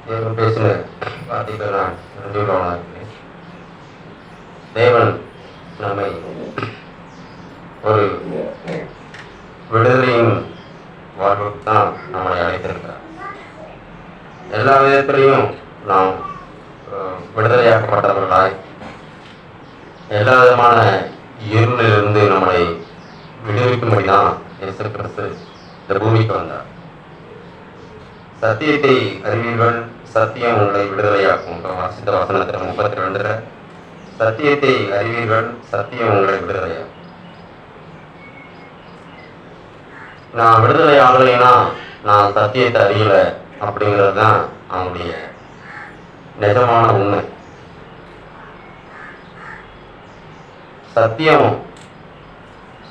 பேசின வார்த்தைகள் நான் நன்றியுள்ளவனாக இருக்கிறேன். தேவன் நம்மை ஒரு விடுதலையின் வாழ்வுக்கு தான் நம்மளை அழைத்திருக்கிறார். எல்லா விதத்திலையும் நாம் விடுதலையாக்கப்பட்டவர்களாய் எல்லா விதமான இருளிலிருந்து நம்மளை விடுவிக்கும்படி தான் இயேசு கிறிஸ்து இந்த பூமிக்கு வந்தார். சத்தியத்தை அறிவீர்கள், சத்தியம் உங்களை விடுதலையாக்கும். வாசித்த வசனத்தில் 32 சத்தியத்தை அறிவீர்கள், சத்தியம் உங்களை விடுதலையாக்கும். நான் விடுதலை ஆகலைன்னா நான் சத்தியத்தை அறியலை அப்படிங்கிறது தான் அவனுடைய நிஜமான உண்மை.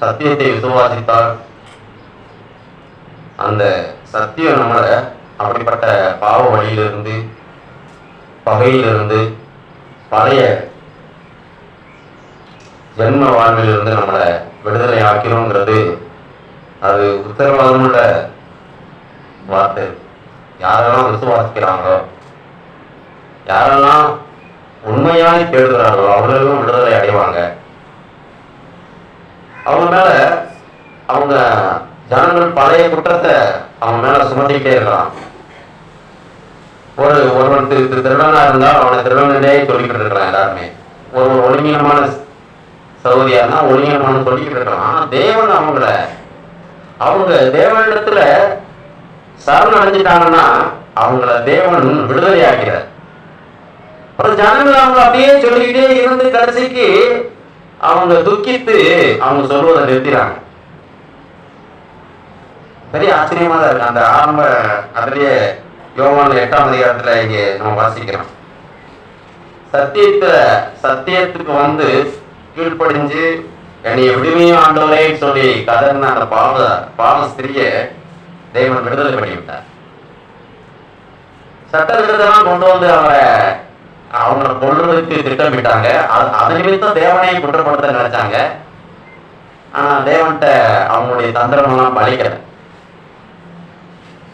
சத்தியத்தை விசுவாசித்தால் அந்த சத்தியம் நம்மளை அப்படிப்பட்ட பாவ வழியிலிருந்து, பகையிலிருந்து, பழைய ஜென்ம வாழ்விலிருந்து நம்மளை விடுதலை ஆக்கிறோங்கிறது அது உத்தரவாதமுள்ள வார்த்தை. யாரெல்லாம் விசுவாசிக்கிறாங்களோ, யாரெல்லாம் உண்மையாய் தேடுகிறார்களோ அவர்களும் விடுதலை அடைவாங்க. அவங்க மேல அவங்க ஜனங்கள் பழைய குற்றத்தை அவன் மேல சுமத்திக்கிட்டே இருக்கலாம். ஒருவன் திருடனா இருந்தால் அவனை திருடனே சொல்லிக்கிட்டு இருக்கலாம். எல்லாருமே ஒரு ஒழுங்கீனமான சகோதரியாருன்னா ஒழுங்கீனமான சொல்லிக்கிட்டு இருக்கலாம். ஆனா தேவன் அவங்க தேவனிடத்துல சரண் அடைஞ்சிட்டாங்கன்னா அவங்கள தேவன் விடுதலை ஆகிறார். அப்புறம் ஜனங்கள் அவங்க அப்படியே சொல்லிக்கிட்டே இருந்து கடைசிக்கு அவங்க துக்கித்து அவங்க சொல்வதை நிறுத்திறாங்க. பெரிய ஆச்சரியமா தான் இருக்கு. அந்த ஆரம்ப அதிலேயே யோவான் 8ஆம் அதிகாரத்துல இங்க நம்ம வாசிக்கிறோம். சத்தியத்துக்கு வந்து கீழ்ப்படிஞ்சு என்னைய விடுமையும் ஆண்டவரே சொல்லி கதர்ன அந்த பாவ ஸ்திரிய தேவன் விடுதலை பண்ணிவிட்டார். சட்டத்திட்டத்தெல்லாம் கொண்டு வந்து அவங்களை கொள்றதுக்கு திட்டமிட்டாங்க. அது நிமித்தம் தேவனையும் குற்றப்படுத்த நினைச்சாங்க. ஆனா தேவன்கிட்ட அவங்களுடைய தந்திரமெல்லாம் பலிக்கல.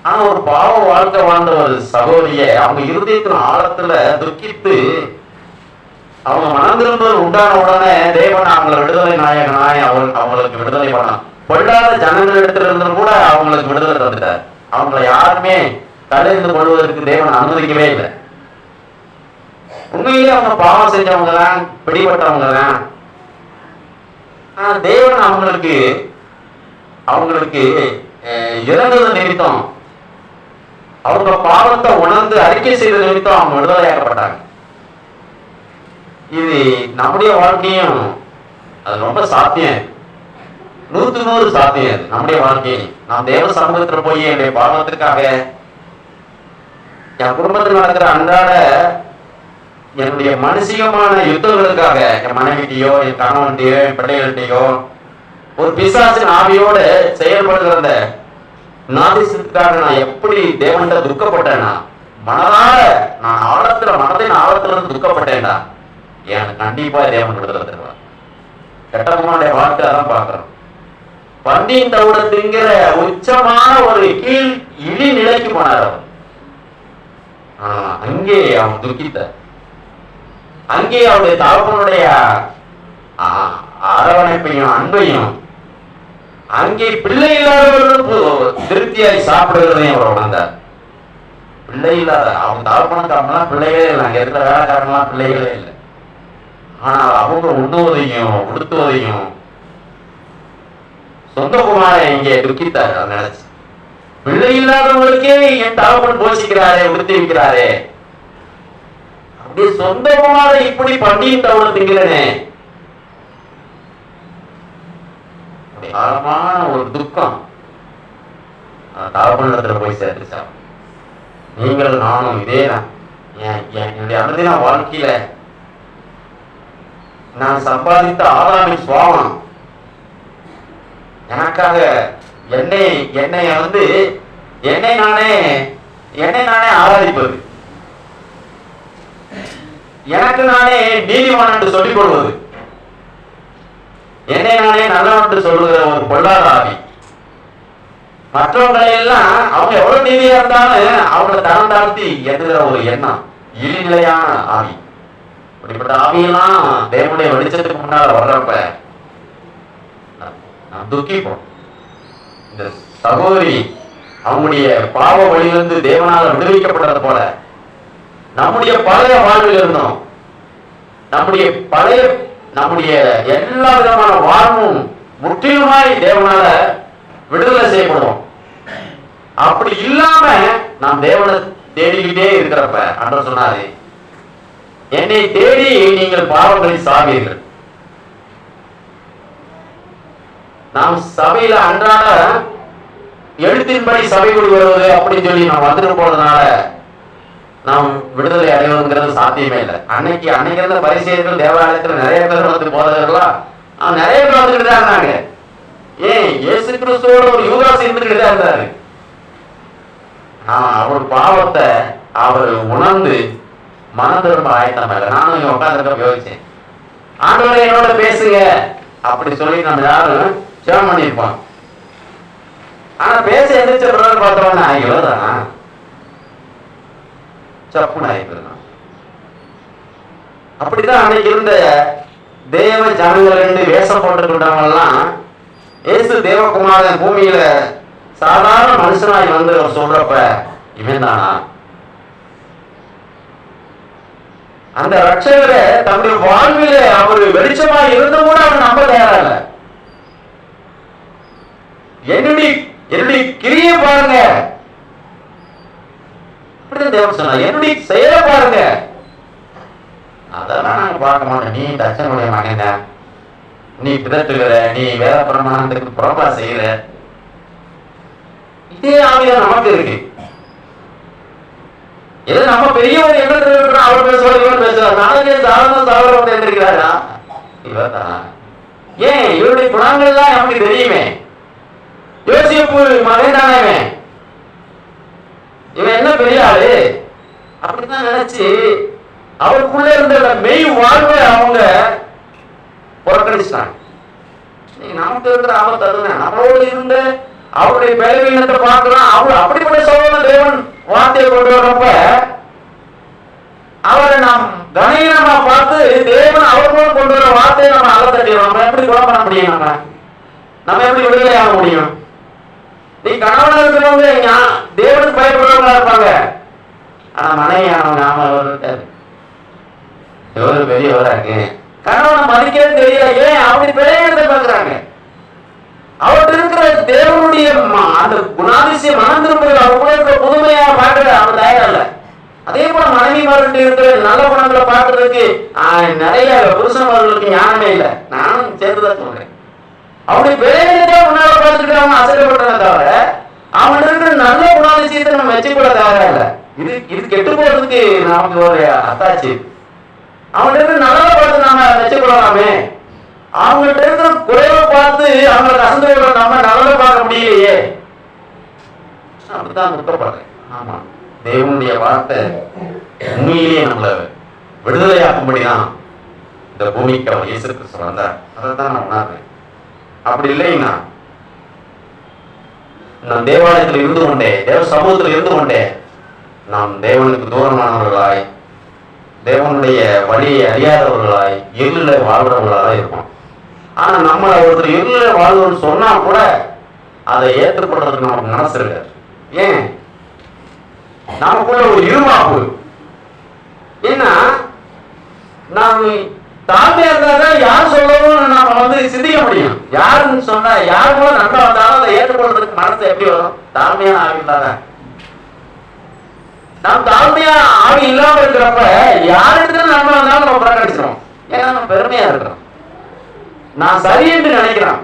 ஆனா ஒரு பாவ வாழ்க்கை வாழ்ந்த ஒரு சகோதரிய அவங்க இருதயத்தின் ஆழத்துல துக்கித்து அவங்க மனம் திரும்புதல் உண்டான உடனே தேவன் அவங்களை விடுதலை நாயகனாய் அவங்களுக்கு விடுதலை பண்ணான். கொள்ளாத ஜனங்கள் இடத்துல இருந்து கூட அவங்களுக்கு விடுதலை தந்துட்டார். அவங்களை யாருமே தடைந்து கொள்வதற்கு தேவன் அனுமதிக்கவே இல்லை. உண்மையிலே அவங்க பாவம் செஞ்சவங்க தான், பிடிபட்டவங்க தான். ஆனா தேவன் அவங்களுக்கு இறந்தது நிமித்தம், அவங்க பாவத்தை உணர்ந்து அறிக்கை செய்த நிமித்தம் அவங்க விடுதலையாக்கப்பட்டாங்க. இது நம்முடைய வாழ்க்கையும் அது ரொம்ப சாத்தியம், 100% சாத்தியம். நம்முடைய வாழ்க்கையை நாம் தேவ சமூகத்தில் போய் என்னுடைய பாவத்திற்காக, என் குடும்பத்தில் நடக்கிற அன்றாட என்னுடைய மனுஷிகமான யுத்தங்களுக்காக, என் மனைவிட்டையோ என் கணவன்கிட்டையோ என் பிள்ளைகள்கிட்டையோ ஒரு பிசாசின் ஆவியோட செயல்படுகிற அந்த நாதிசத்துக்காக நான் எப்படி தேவன்கிட்ட துக்கப்பட்டேன்னா, நான் மனதின் ஆழத்துல இருந்து துக்கப்பட்டேன்டா, எனக்கு கண்டிப்பா தேவன் விடுதலை தருவார். கெட்டவனுடைய வாழ்க்கை தான் பாக்குறோம். பந்தியின் தவிடத்துங்கிற உச்சமான ஒரு கீழ் இழி நிலைக்கு போனார் அவர். அங்கே அவன் துக்கித்த, அங்கே அவருடைய தகப்பனுடைய அரவணைப்பையும் அன்பையும், அங்கே பிள்ளை இல்லாதவர்களும் திருப்தியாய் சாப்பிடுகிறதையும் அவர் உணர்ந்தார். பிள்ளை இல்லாத அவங்க தகப்பனுக்காரங்களாம் பிள்ளைகளே இல்லை, அங்க இருக்கிற வேலைக்காரங்களாம் பிள்ளைகளே இல்லை. ஆனால் அவங்க உண்ணுவதையும் உடுத்துவதையும் சொந்த குமாரை இங்கே துக்கித்தார். அதை நினைச்சு பிள்ளை இல்லாதவங்களுக்கே என் தகப்பன் போஷிக்கிறாரே, உடுத்தி வைக்கிறாரே, அப்படி சொந்த குமாரை இப்படி பண்டியின் தவறு திங்கிறனே, ஆழமான ஒரு துக்கம் தகப்பனிடத்துல போய் சேர்த்துச்சா. நீங்கள் நானும் இதேதான். என்னுடைய அனுதின வாழ்க்கையில நான் சம்பாதித்த ஆதாமின் சுவாபம் எனக்காக என்னை நானே ஆராதிப்பது, எனக்கு நானே நீதிமான் என்று சொல்லிக் கொள்வது, என்னை நானே நல்லவன் என்று சொல்லுகிற ஒரு பொல்லாத ஆவி. மற்றவங்களை எல்லாம் அவங்க எவ்வளவு நீதியா இருந்தாலும் அவங்களை தரம் தாழ்த்தி என்கிற ஒரு எண்ணம், இழிநிலையான ஆவி. இப்படிப்பட்ட ஆவியெல்லாம் தேவனுடைய வெளிச்சத்துக்கு முன்னால வர்றப்ப நாம் துக்கிப்போம். இந்த சகோதரி அவங்களுடைய பாவ வழியிலிருந்து தேவனால் விடுவிக்கப்பட்டது போல நம்முடைய பழைய வாழ்வில் இருந்தோம், நம்முடைய எல்லா விதமான வாழ்வும் முற்றிலுமாய் தேவனால விடுதலை செய்யப்படுவோம். அப்படி இல்லாம நாம் தேவனை தேடிக்கிட்டே இருக்கிறப்ப ஆண்டவர் சொன்னாரு, என்னை தேடி நீங்கள் பாவங்களில் சாவீர்கள். நாம் சபையில அன்றாட எழுத்தின்படி சபை கூடி வருவது அப்படின்னு சொல்லி நாம் வந்துட்டு போறதுனால நாம் விடுதலை அடைவதுங்கிறது சாத்தியமே இல்லை. அன்னைக்கு இருந்த பரிசேயர்கள் தேவாலயத்துல நிறைய பேர் வந்து போதவர்களா நிறைய பேர் வந்துட்டு தான் இருந்தாங்க. ஏன் இயேசு கிறிஸ்துவோட ஒரு யூதாஸ் இருந்துகிட்டு தான் இருந்தாரு. அவர் பாவத்தை அவர் உணர்ந்து மனம் திரும்ப ஆயத்தம் இல்லை. நானும் இங்க உட்காந்துருக்க யோசிச்சேன், ஆண்டவரே என்னோட பேசுங்க அப்படி சொல்லி நம்ம யாரும் சேவம் பண்ணியிருப்போம். ஆனா பேச எந்திரிச்ச பிரதர் பார்த்தவன இவ்வளவுதானா சப்புன்னு ஆயிடுறான். அப்படிதான் அன்னைக்கு இருந்த தேவ ஜனங்கள் ரெண்டு வேஷம் போட்டுக்கிட்டவங்க எல்லாம் இயேசு தேவகுமாரன் பூமியில சாதாரண மனுஷனாய் வந்து அவர் சொல்றப்ப இவன் தானா? அந்த ரட்சகரை தன்னுடைய வாழ்வில அவர் வெளிச்சமா இருந்தும் கூட அவன் நம்ப தயாரில்ல. என்னுடைய கிரியை பாருங்க, தேவன் சொன்னா என்னுடைய செயல பாருங்க. அதெல்லாம் நாங்க பார்க்க மாட்டோம். நீ தச்சனுடைய மகன், நீ பிதற்றுகிற, நீ வேத பிரமாணத்துக்கு புறம்பா செய்யற, இதே ஆவிதான் நமக்கு இருக்கு. ஏதோ நம்ம பெரிய ஒரு எண்ணத்தில் இருக்கிறோம், அவர் பேசுவார் இவர் பேசுவார், நாளைக்கு சாதாரண எழுந்திருக்கிறாரா இவர் தான். ஏன் இவருடைய குணங்கள் தான் நமக்கு தெரியுமே. யோசிப்பு மகன் தானே இவன் என்ன பெரிய ஆளு அப்படித்தான் நினைச்சு அவருக்குள்ள இருந்த மெய் வாழ்வை அவங்க புறக்கணிச்சிட்டாங்க. நமக்கு இருக்கிற ஆபத்து அதுதான். நம்மளோடு இருந்த அவருடைய பலவீனத்தை பார்க்கலாம். அவர் அப்படிப்பட்ட சோதனை தேவன் வார்த்தையை கொண்டு வர்றப்ப அவரை நாம் கணீனமா பார்த்து தேவன் அவர் மூலம் கொண்டு வர வார்த்தையை நம்ம அகத்தட்டிடுவோம். நம்ம எப்படி குணம் பண்ண முடியும்? நம்ம எப்படி விடுதலை ஆக முடியும்? நீ கணவன் இருக்கிறவங்க தேவனுக்கு பயப்படுறவங்களா இருப்பாங்க. ஆனா மனைவியானவங்க எவ்வளவு பெரியவரா இருக்கு, கணவனை மதிக்கிறது தெரியல. ஏன் அப்படி பெரிய பாக்குறாங்க? அவர்கிட்ட இருக்கிற தேவனுடைய அந்த குணாதிசய மனம் திரும்புகள் அவர் கூட இருக்கிற புதுமையா பார்க்கற அவன் தயாரா இல்ல. அதே போல மனைவிமார்கிட்ட இருக்கிற நல்ல குணங்களை பார்க்கறதுக்கு நிறைய புருஷன்மார்களுக்கு ஞானமே இல்லை. நானும் சேர்ந்துதான் சொல்றேன். அப்படி பெரிய முன்னால பார்த்துட்டு அவங்க அசைக்கப்படுறத தவிர அவன் இருக்கிற நல்ல குணாதிசயத்தை நம்ம வச்சுக்கூட தயாரா இல்லை. இது கெட்டு போறதுக்கு நமக்கு ஒரு அத்தாச்சு. அவன் இருக்கிற நல்லதை பார்த்து நாம வச்சுக்கூடாமே, அவங்கள்ட்ட இருக்கிற குறைவை பார்த்து அவங்களுக்கு அசந்து விட நம்ம நல்லதை பார்க்க முடியலையே. அப்படித்தான் துக்கப்படுறேன். ஆமா, தேவனுடைய வார்த்தை உண்மையிலேயே நம்மளை விடுதலையாக்கும்படிதான் இந்த பூமிக்கு அவர் இயேசு கிறிஸ்து வந்தார். அதைத்தான் நான் உணர்றேன். அப்படி இல்லைன்னா நான் தேவாலயத்தில் இருந்து கொண்டே, தேவ சமூகத்தில் இருந்து கொண்டே நாம் தேவனுக்கு தூரமானவர்களாய், தேவனுடைய வழியை அறியாதவர்களாய், இருள வாழ்றவர்களாக இருப்போம். ஆனா நம்ம ஒருத்தர் இருள வாழ்வோம்னு சொன்னா கூட அதை ஏற்றுக்கொள்றதுக்கு நமக்கு மனசு இருக்காது. ஏன்? நமக்குள்ள ஒரு இருமாப்பு. ஏன்னா நாம் தாழ்மையா இருந்தாதான் யார் சொல்லவும் நாம சிந்திக்க முடியும். யாருன்னு சொன்னா யாரு கூட நன்மை வந்தாலும் அதை ஏற்றுக்கொள்றதுக்கு மனசு எப்படி வரும்? தாழ்மையான ஆவி இல்லாத. நாம் தாழ்மையா ஆவி இல்லாம இருக்கிறப்ப யாருக்கு நன்மை வந்தாலும் நம்ம புறக்கணிச்சிடும். ஏன்னா நம்ம பெருமையா இருக்கிறோம், நான் சரி என்று நினைக்கிறோம்.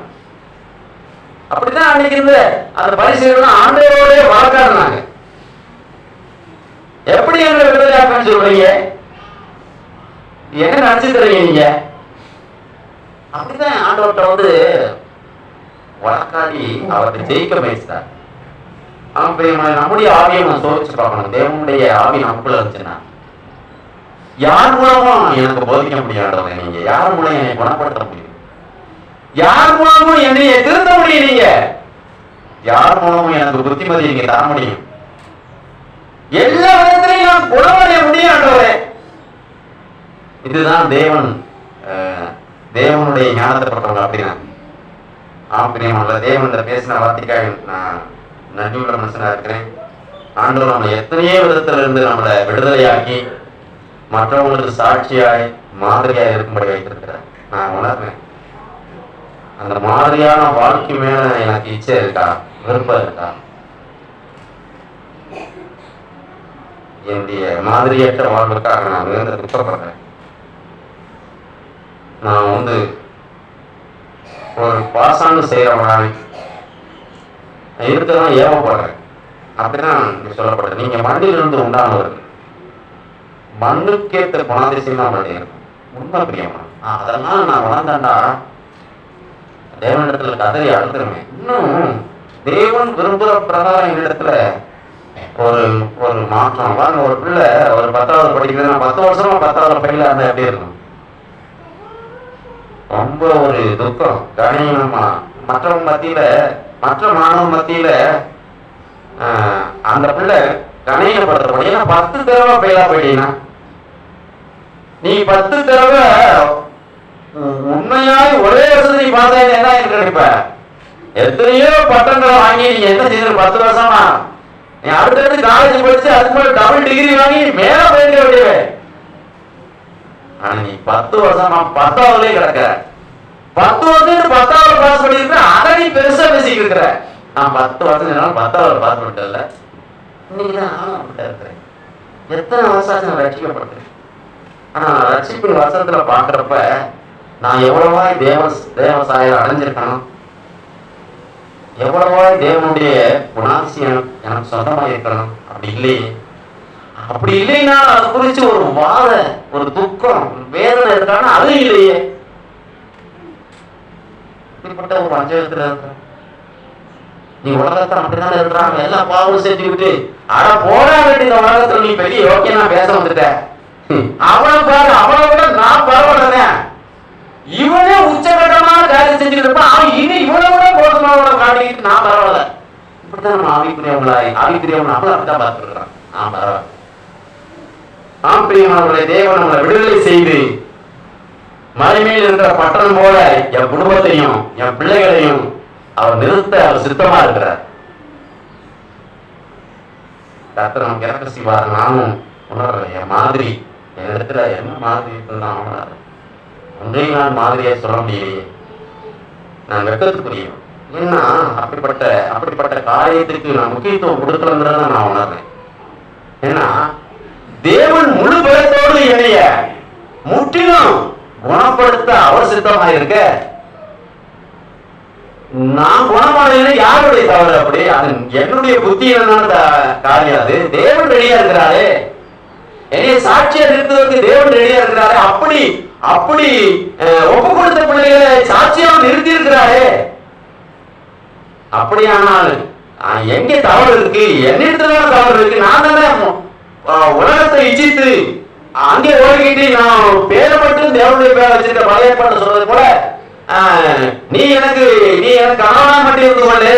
அப்படிதான் அன்னைக்கு இருந்த அந்த பரிசீலனை ஆண்டவரோட வழக்காடுனாங்க. எப்படி எங்களை விடுதலையாக்கன்னு சொல்றீங்க? என்ன நினைச்சு தரீங்க நீங்க? அப்படிதான் ஆண்டவர்கிட்ட வழக்காடி அவரை ஜெயிக்க முயற்சித்தார். நம்முடைய ஆவியை நம்ம சோதிச்சு பார்க்கணும். தேவனுடைய ஆவி நமக்குள்ள இருந்துச்சுன்னா யார் மூலமும் எனக்கு போதிக்க முடியாதவங்க, நீங்க யார் மூலம் என்னை குணப்படுத்த முடியும்? யார் மூலமும் என்னைய திருத்த முடியும்? நீங்க யார் மூலமும் எனக்கு புத்திமதி நீங்க தர முடியும். எல்லா விதத்திலையும் நான் குணமடைய முடியும் ஆண்டவரே. இதுதான் தேவனுடைய ஞானத்தை பண்றவங்க அப்படின்னா. பிரியமான தேவன் பேசின வார்த்தைக்காக நான் நன்றியுள்ள மனுஷனா இருக்கிறேன். ஆண்டவர் நம்ம எத்தனையோ விதத்துல இருந்து நம்மளை விடுதலையாக்கி மற்றவங்களுக்கு சாட்சியாய் மாதிரியா இருக்கும்படி வைத்திருக்கிறார். நான் உணர்றேன். அந்த மாதிரியான வாழ்க்கை மேல எனக்கு இச்சை இருக்கா, விருப்பம் இருக்கா? என்னுடைய மாதிரியற்ற வாழ்வுக்காக நான் மிகுந்த துக்கப்படுறேன். நான் ஒரு பாசாங்கு செய்யறவனாய் இருக்கதான் ஏவப்படுறேன். அப்படிதான் சொல்லப்படுது. நீங்க மண்ணிலிருந்து உண்டானவர்கள், மண்ணுக்கேற்ற குணாதிசயம் தான் அவருடைய இருக்கும். உண்மை பிரியமா அதெல்லாம் நான் வளர்ந்தேன்டா தேவனிடத்துல கதறி அழுதுருவேன். இன்னும் தேவன் விரும்புகிற பிரகாரம் எங்களிடத்துல ஒரு மாற்றம் வாங்க. ஒரு பிள்ளை ஒரு 10வது படிக்கிறது, 10 வருஷமா 10வது பையில இருந்தா எப்படி இருக்கும்? ரொம்ப ஒரு துக்கம் கணினமா. மற்றவங்க மத்தியில, மற்ற மாணவ மத்தியில அந்த பிள்ளை கணினப்படுத்தப்படும். ஏன்னா 10 தடவை பையலா போயிட்டீங்கன்னா, நீ 10 தடவை உண்மையாய் ஒரே வருஷத்துல நீ பார்த்தா என்ன நினைப்ப? எத்தனையோ பட்டங்களை வாங்கி நீங்க என்ன செய்ய 10 வருஷமா நீ அடுத்தடுத்து காலேஜ் படிச்சு அதுக்கு மேல டபுள் டிகிரி வாங்கி மேல போயிட வேண்டியவே. ஆனா நீ 10 வருஷமா 10வதுலயே கிடக்க. 10 வருஷம் 10வது பாஸ் பண்ணிருக்க, அதை நீ பெருசா பேசிட்டு இருக்கிற. நான் 10 வருஷம் 10வது பாஸ் பண்ணிட்டல. இன்னைக்குதான் இருக்கிறேன். எத்தனை வருஷம் நான் ரட்சிக்கப்படுறேன். ஆனா ரட்சிப்பின் வருஷத்துல பாக்குறப்ப நான் எவ்வளவாய் தேவசாயம் அடைஞ்சிருக்கணும், எவ்வளவாய் தேவனுடைய குணாதிசயம் எனக்கு சொந்தமாக இருக்கணும். அப்படி இல்லையே. அப்படி இல்லைன்னா அது குறிச்சு ஒரு வாத, ஒரு துக்கம், வேதனை இருக்கான அது இல்லையே. இப்படிப்பட்ட ஒரு பஞ்சத்துல இருக்க நீ உலகத்தை அப்படித்தானே இருக்கிறாங்க. எல்லாம் பாவம் செஞ்சுக்கிட்டு அட போடா வேண்டிய இந்த உலகத்துல நீ பெரிய யோக்கியனா பேச வந்துட்ட. அவனை பாரு, அவனை விட நான் பரவாயில்ல. இவனே உச்சகட்டமான காரியம் செஞ்சுக்கிட்டு இருப்பான். அவன் இனி இவனை விட போதுமான காட்டிக்கிட்டு நான் பரவாயில்ல. இப்படித்தான் நம்ம ஆவிக்குரியவங்களாய் ஆவிக்குரியவங்க அவளை அப்படித்தான் பார்த்துருக்கிறான். நான் பரவாயில்ல. பிரியமானவர்களே, தேவன் நம்மளை விடுதலை செய்து மறுமையில் இருக்கிற பட்டணம் போல என் குடும்பத்தையும் என் பிள்ளைகளையும் அவர் நிறுத்த அவர் சித்தமா இருக்கிறார். கர்த்தர் நமக்கு இறக்க செய்வார். நானும் உணர்றேன். என் மாதிரி என் இடத்துல என்ன மாதிரி இருக்குன்னு உணர்றேன். ஒன்றையும் நான் மாதிரியா சொல்ல முடியலையே. நான் வெட்கத்துக்குரியவன். ஏன்னா அப்படிப்பட்ட காரியத்துக்கு நான் முக்கியத்துவம் கொடுக்கலங்கிறத நான் உணர்றேன். ஏன்னா தேவன் முழு பலத்தோடு என்னைய முற்றிலும் குணப்படுத்த அவர் சித்தமாக இருக்க, நான் குணமானது யாருடைய தவறு? அப்படி அது என்னுடைய புத்தியினான காரியம். அது தேவன் ரெடியா இருக்கிறாரே, என்னைய சாட்சியா நிறுத்துவதற்கு தேவன் ரெடியா இருக்கிறாரே. அப்படி ஒப்பு கொடுத்த பிள்ளைகளை சாட்சியாக நிறுத்தி இருக்கிறாரே. அப்படியானால் எங்க தவறு இருக்கு? என்னிடத்துல தவறு இருக்கு. நான் தானே உலகத்தை இச்சித்து அங்கே ஓடிக்கிட்டு நான் பேரை மட்டும் தேவனுடைய பேரை வச்சிருக்க பழைய பாட்டு சொல்றது போல நீ எனக்கு கணவனா மட்டும் இருந்து கொண்டு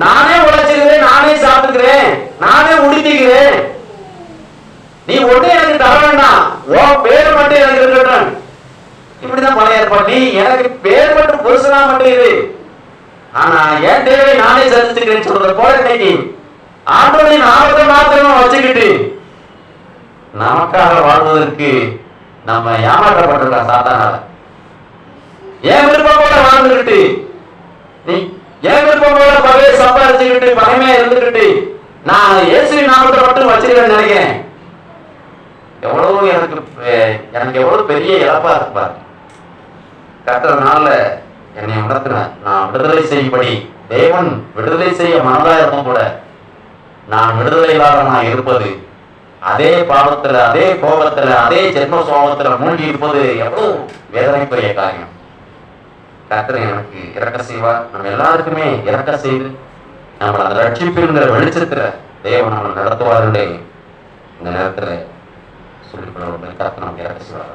நானே உழைச்சிருக்கிறேன், நானே சாப்பிட்டுக்கிறேன், நானே உடுத்திக்கிறேன், நீ ஒண்ணு எனக்கு தர வேண்டாம், உன் பேர் மட்டும் எனக்கு இருக்கட்டும். இப்படிதான் பழைய ஏற்பாடு. நீ எனக்கு பேர் மட்டும் புருஷனா மட்டும் இரு, ஆனா என் தேவை நானே சந்திச்சுக்கிறேன்னு சொல்றது போல இன்னைக்கு ஆண்டவரின் நாமத்தை மாத்திரமா வச்சுக்கிட்டு நமக்காக வாழ்வதற்கு நம்ம ஏமாற்றப்பட்டிருக்கோம் சாத்தானால. ஏன் விருப்பம் போல வாழ்ந்துகிட்டு, நீ ஏன் விருப்பம் போல பகையை சம்பாதிச்சுக்கிட்டு பகைமையா இருந்துகிட்டு நான் இயேசுவின் நாமத்தை மட்டும் வச்சிருக்கேன்னு நினைக்கிறேன். எனக்கு எவ்வளவு பெரிய இழப்பா இருப்பார். கர்த்தர் நாள்ல என்னை உணர்த்தினார். நான் விடுதலை செய்யும்படி தேவன் விடுதலை செய்ய மனதா இருந்தும் கூட நான் விடுதலை இல்லாதவனாக இருப்பது, அதே பாவத்துல, அதே கோபத்துல, அதே ஜென்ம சுபாவத்துல மூழ்கி இருப்பது எவ்வளவு வேதனைக்குரிய காரியம். கர்த்தர் எனக்கு இறக்க செய்வார். நம்ம எல்லாருக்குமே இறக்க செய்து நம்மளை அந்த ரட்சிப்புங்கிற வெளிச்சத்துல தேவன் நம்மளை நடத்துவாருடைய இந்த நேரத்துல சொல்லிக்கொள்ள கர்த்தர் நமக்கு இறக்க செய்வார்.